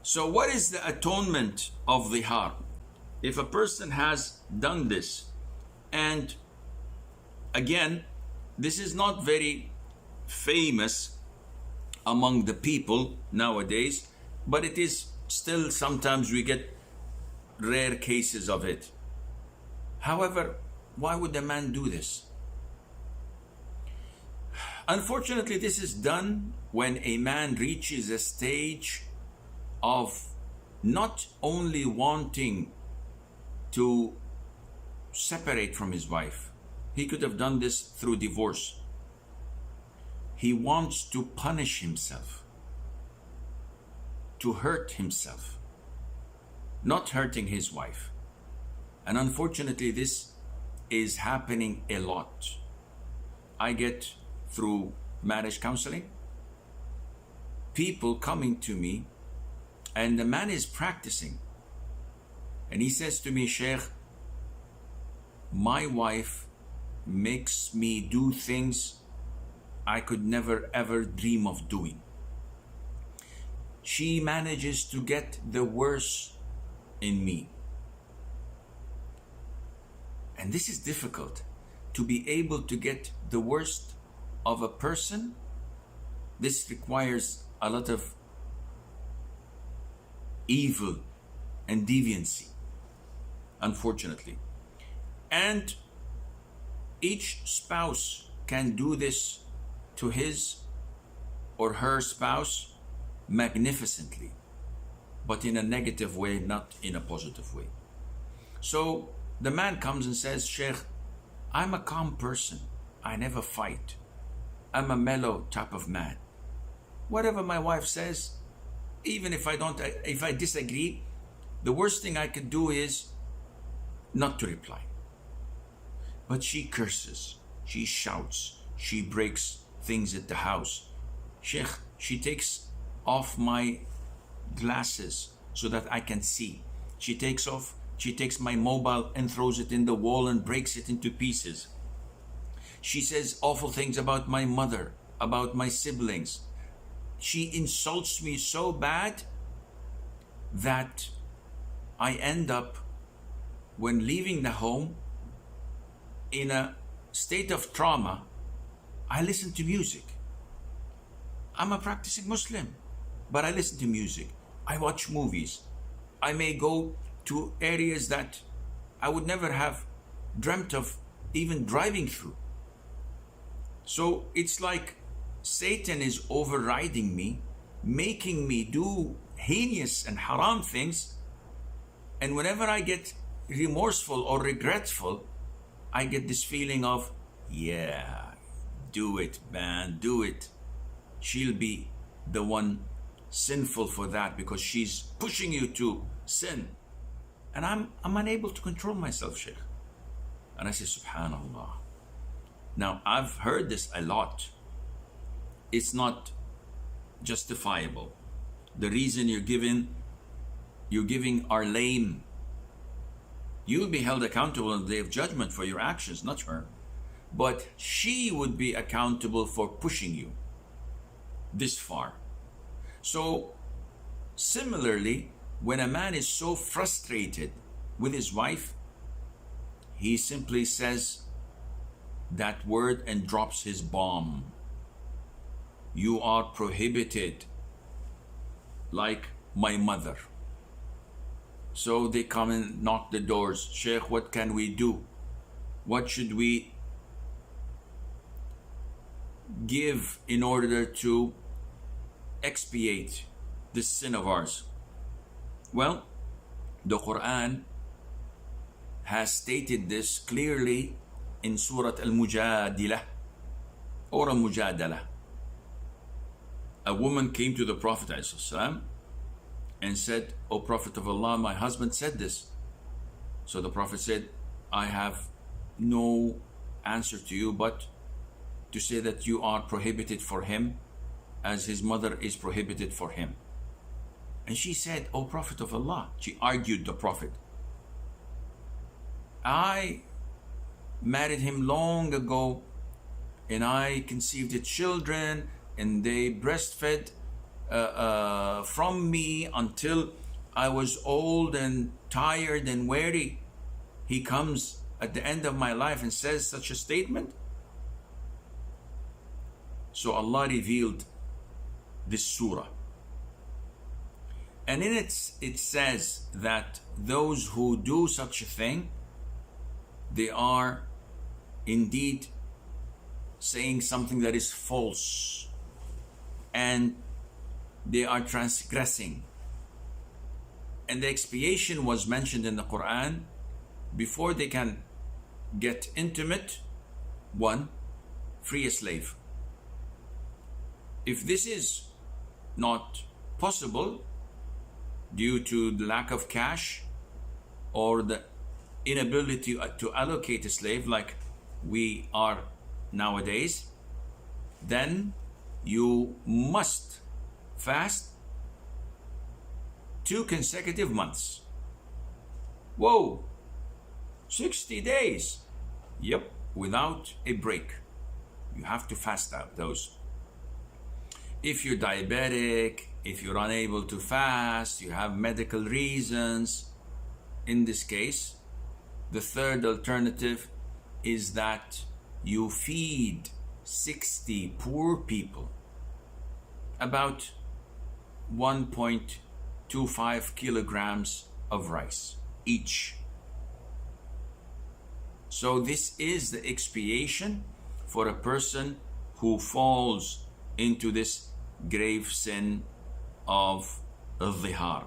So what is the atonement of Zihar? If a person has done this, and again, this is not very famous among the people nowadays, but it is still, sometimes we get rare cases of it. However, why would a man do this? Unfortunately, this is done when a man reaches a stage of not only wanting to separate from his wife. He could have done this through divorce. He wants to punish himself, to hurt himself, not hurting his wife. And unfortunately, this is happening a lot. I get through marriage counseling, people coming to me, and the man is practicing. And he says to me, Sheikh, my wife makes me do things I could never ever dream of doing. She manages to get the worst in me. And this is difficult, to be able to get the worst of a person. This requires a lot of evil and deviancy, unfortunately. And each spouse can do this to his or her spouse magnificently, but in a negative way, not in a positive way. So the man comes and says, Sheikh, I'm a calm person. I never fight. I'm a mellow type of man. Whatever my wife says, even if I disagree, the worst thing I could do is not to reply. But she curses, she shouts, she breaks things at the house. Sheikh, she takes off my glasses so that I can see. She takes my mobile and throws it in the wall and breaks it into pieces. She says awful things about my mother, about my siblings. She insults me so bad that I end up, when leaving the home, in a state of trauma. I listen to music. I'm a practicing Muslim, but I listen to music. I watch movies. I may go to areas that I would never have dreamt of even driving through. So it's like Satan is overriding me, making me do heinous and haram things. And whenever I get remorseful or regretful, I get this feeling of, yeah, do it, man, do it. She'll be the one sinful for that because she's pushing you to sin. And I'm unable to control myself, Sheikh. And I say, Subhanallah. Now, I've heard this a lot. It's not justifiable. The reason you're giving are lame. You'll be held accountable on the day of judgment for your actions, not her. But she would be accountable for pushing you this far. So, similarly, when a man is so frustrated with his wife, he simply says that word and drops his bomb. You are prohibited, like my mother. So they come and knock the doors. Sheikh, what can we do? What should we give in order to expiate this sin of ours? Well, the Quran has stated this clearly in Surah Al-Mujadilah or Al-Mujadalah. A woman came to the Prophet ﷺ and said, O Prophet of Allah, my husband said this. So the Prophet said, I have no answer to you but to say that you are prohibited for him as his mother is prohibited for him. And she said, O Prophet of Allah, she argued the Prophet, I married him long ago and I conceived the children and they breastfed from me until I was old and tired and weary. He comes at the end of my life and says such a statement. So Allah revealed this surah. And in it says that those who do such a thing, they are indeed saying something that is false, and they are transgressing. And the expiation was mentioned in the Quran. Before they can get intimate, one, free a slave. If this is not possible due to the lack of cash or the inability to allocate a slave like we are nowadays, then you must fast 2 consecutive months. Whoa, 60 days. Yep, without a break. You have to fast out those. If you're diabetic, if you're unable to fast, you have medical reasons, in this case, the third alternative is that you feed 60 poor people about 1.25 kilograms of rice each. So this is the expiation for a person who falls into this grave sin of Zihar.